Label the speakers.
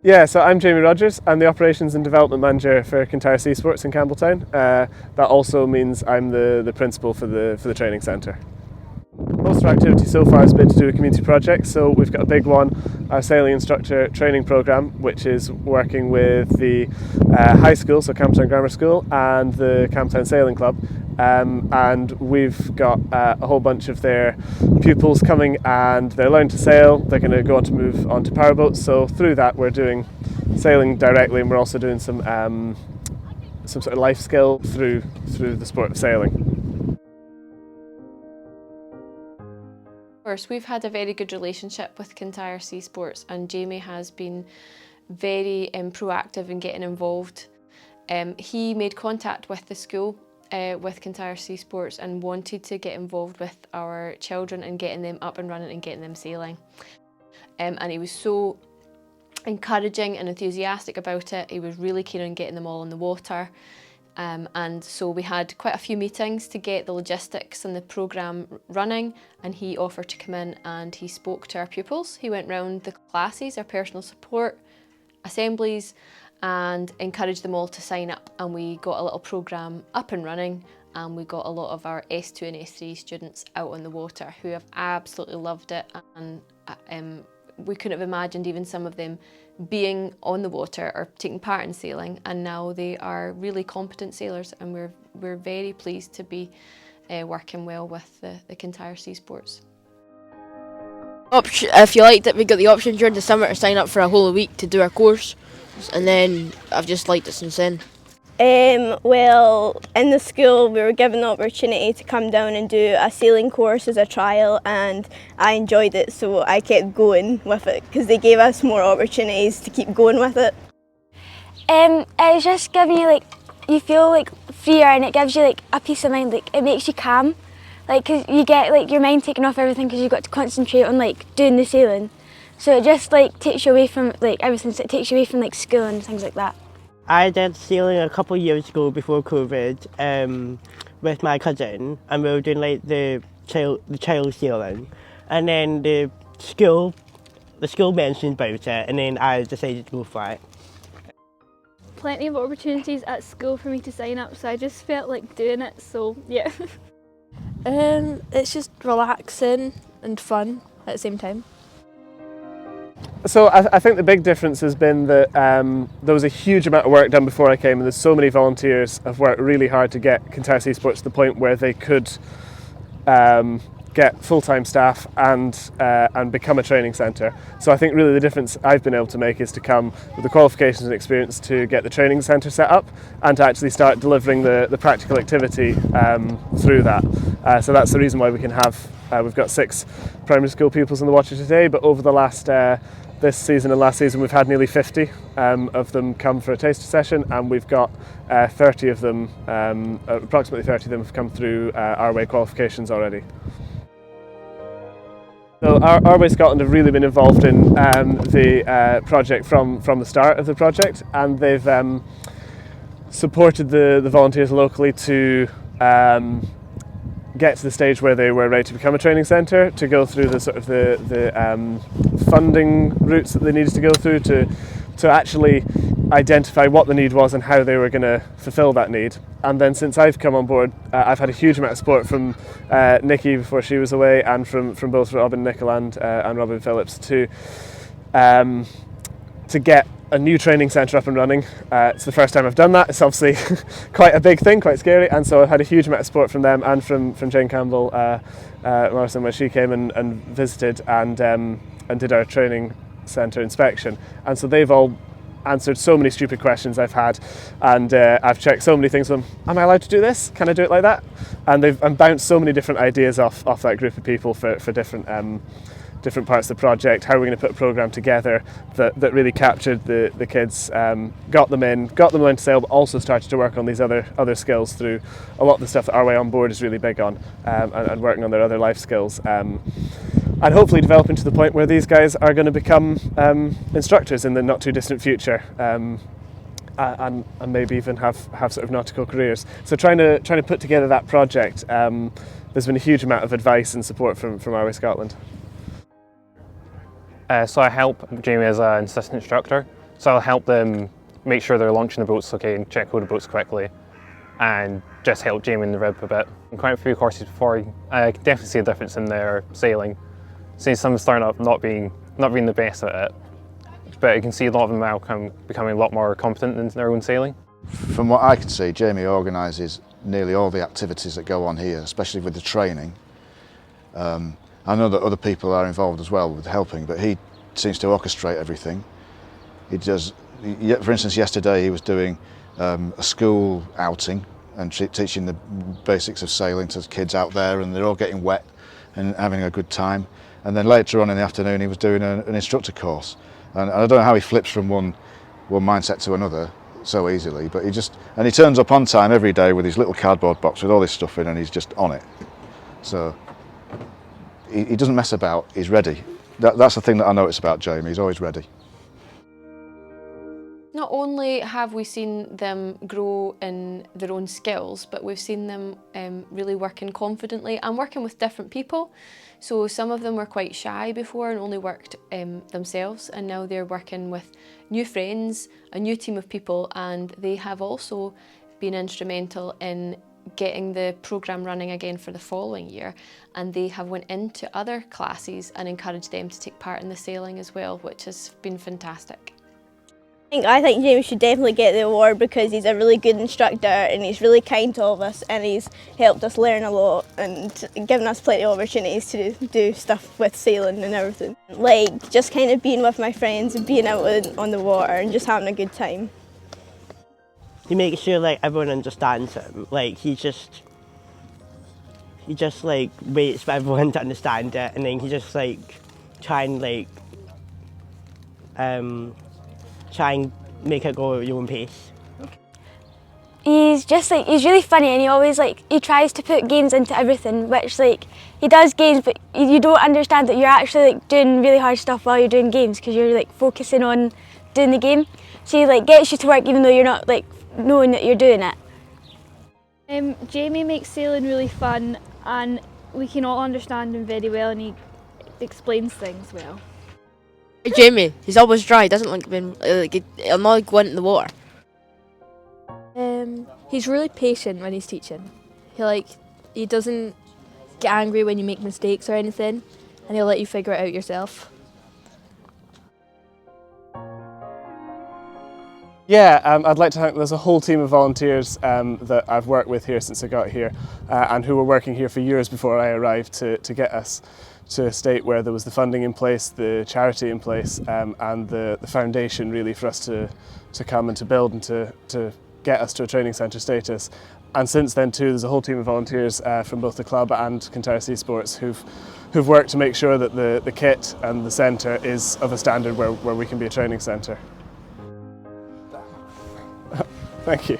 Speaker 1: Yeah, so I'm Jamie Rodgers. I'm the Operations and Development Manager for Kintyre Sea Sports in Campbeltown. That also means I'm the principal for the training centre. Most of our activity so far has been to do a community project, so we've got a big one, our sailing instructor training programme, which is working with the high school, so Campbeltown Grammar School, and the Campbeltown Sailing Club. And we've got a whole bunch of their pupils coming, and they're learning to sail. They're going to go on to move on to powerboats, so through that we're doing sailing directly, and we're also doing some sort of life skill through the sport of sailing.
Speaker 2: Of course, we've had a very good relationship with Kintyre Sea Sports, and Jamie has been very proactive in getting involved. He made contact with the school, with Kintyre Sea Sports, and wanted to get involved with our children and getting them up and running and getting them sailing. And he was so encouraging and enthusiastic about it. He was really keen on getting them all in the water. And so we had quite a few meetings to get the logistics and the programme running, and he offered to come in and he spoke to our pupils. He went round the classes, our personal support, assemblies, and encouraged them all to sign up, and we got a little programme up and running, and we got a lot of our S2 and S3 students out on the water who have absolutely loved it, and we couldn't have imagined even some of them being on the water or taking part in sailing, and now they are really competent sailors, and we're very pleased to be working well with the Kintyre Sea Sports.
Speaker 3: If you liked it, we got the option during the summer to sign up for a whole week to do our course, and then I've just liked it since then.
Speaker 4: Well, in the school we were given the opportunity to come down and do a sailing course as a trial, and I enjoyed it, so I kept going with it because they gave us more opportunities to keep going with it.
Speaker 5: It's just giving you you feel freer, and it gives you a peace of mind. It makes you calm, because you get your mind taken off everything because you've got to concentrate on doing the sailing. So it just takes you away from everything. So it takes you away from school and things like that.
Speaker 6: I did sailing a couple of years ago before COVID with my cousin, and we were doing the child sailing, and then the school mentioned about it, and then I decided to go for it.
Speaker 7: Plenty of opportunities at school for me to sign up, so I just felt like doing it, so yeah.
Speaker 8: It's just relaxing and fun at the same time.
Speaker 1: So I think the big difference has been that there was a huge amount of work done before I came, and there's so many volunteers have worked really hard to get Kintyre Sea Sports to the point where they could get full-time staff and become a training centre. So I think really the difference I've been able to make is to come with the qualifications and experience to get the training centre set up and to actually start delivering the practical activity through that. So that's the reason why we can have, we've got 6 primary school pupils in the water today, but over the last this season and last season we've had nearly 50 of them come for a taster session, and we've got 30 of them, approximately 30 of them have come through RYA qualifications already. So RYA Scotland have really been involved in the project from the start of the project, and they've supported the volunteers locally to get to the stage where they were ready to become a training centre, to go through the sort of the funding routes that they needed to go through to actually identify what the need was and how they were going to fulfil that need. And then since I've come on board, I've had a huge amount of support from Nikki before she was away, and from both Robin Nichol and Robin Phillips to get a new training centre up and running. It's the first time I've done that. It's obviously quite a big thing, quite scary, and so I've had a huge amount of support from them and from Jane Campbell Morrison when she came and visited and did our training centre inspection. And so they've all answered so many stupid questions I've had, and I've checked so many things with them. Am I allowed to do this? Can I do it like that? And they've bounced so many different ideas off that group of people for different parts of the project. How are we going to put a programme together that really captured the kids, got them learning to sail, but also started to work on these other skills through a lot of the stuff that RYA on board is really big on, and working on their other life skills. And hopefully developing to the point where these guys are going to become instructors in the not too distant future, and maybe even have sort of nautical careers. So trying to put together that project, there's been a huge amount of advice and support from RYA Scotland.
Speaker 9: So I help Jamie as an assistant instructor. So I'll help them make sure they're launching the boats okay and check all the boats quickly, and just help Jamie in the rib a bit. In quite a few courses before, I can definitely see a difference in their sailing. Since some starting up not being the best at it, but you can see a lot of them now becoming a lot more competent in their own sailing.
Speaker 10: From what I can see, Jamie organises nearly all the activities that go on here, especially with the training. I know that other people are involved as well with helping, but he seems to orchestrate everything. He does, for instance, yesterday he was doing a school outing and teaching the basics of sailing to kids out there, and they're all getting wet and having a good time. And then later on in the afternoon he was doing an instructor course. And I don't know how he flips from one mindset to another so easily, but he turns up on time every day with his little cardboard box with all this stuff in, and he's just on it. So he doesn't mess about, he's ready. That's the thing that I notice about Jamie, he's always ready.
Speaker 2: Not only have we seen them grow in their own skills, but we've seen them really working confidently and working with different people. So some of them were quite shy before and only worked themselves, and now they're working with new friends, a new team of people, and they have also been instrumental in getting the programme running again for the following year, and they have went into other classes and encouraged them to take part in the sailing as well, which has been fantastic.
Speaker 4: I think Jamie should definitely get the award because he's a really good instructor and he's really kind to all of us, and he's helped us learn a lot and given us plenty of opportunities to do stuff with sailing and everything. Like just kind of being with my friends and being out on the water and just having a good time.
Speaker 6: He makes sure like everyone understands him. Like he just like waits for everyone to understand it, and then he just like try and make it go at your own pace.
Speaker 5: He's really funny, and he tries to put games into everything, which he does games, but you don't understand that you're actually doing really hard stuff while you're doing games because you're focusing on doing the game. So he gets you to work even though you're not knowing that you're doing it.
Speaker 7: Jamie makes sailing really fun, and we can all understand him very well, and he explains things well.
Speaker 3: Jamie, he's always dry. He doesn't he'll not go into the water.
Speaker 8: He's really patient when he's teaching. He doesn't get angry when you make mistakes or anything, and he'll let you figure it out yourself.
Speaker 1: Yeah, I'd like to thank, there's a whole team of volunteers that I've worked with here since I got here and who were working here for years before I arrived to get us to a state where there was the funding in place, the charity in place, and the foundation really for us to come and to build and to get us to a training centre status. And since then too, there's a whole team of volunteers from both the club and Kintyre Sea Sports who've worked to make sure that the kit and the centre is of a standard where we can be a training centre. Thank you.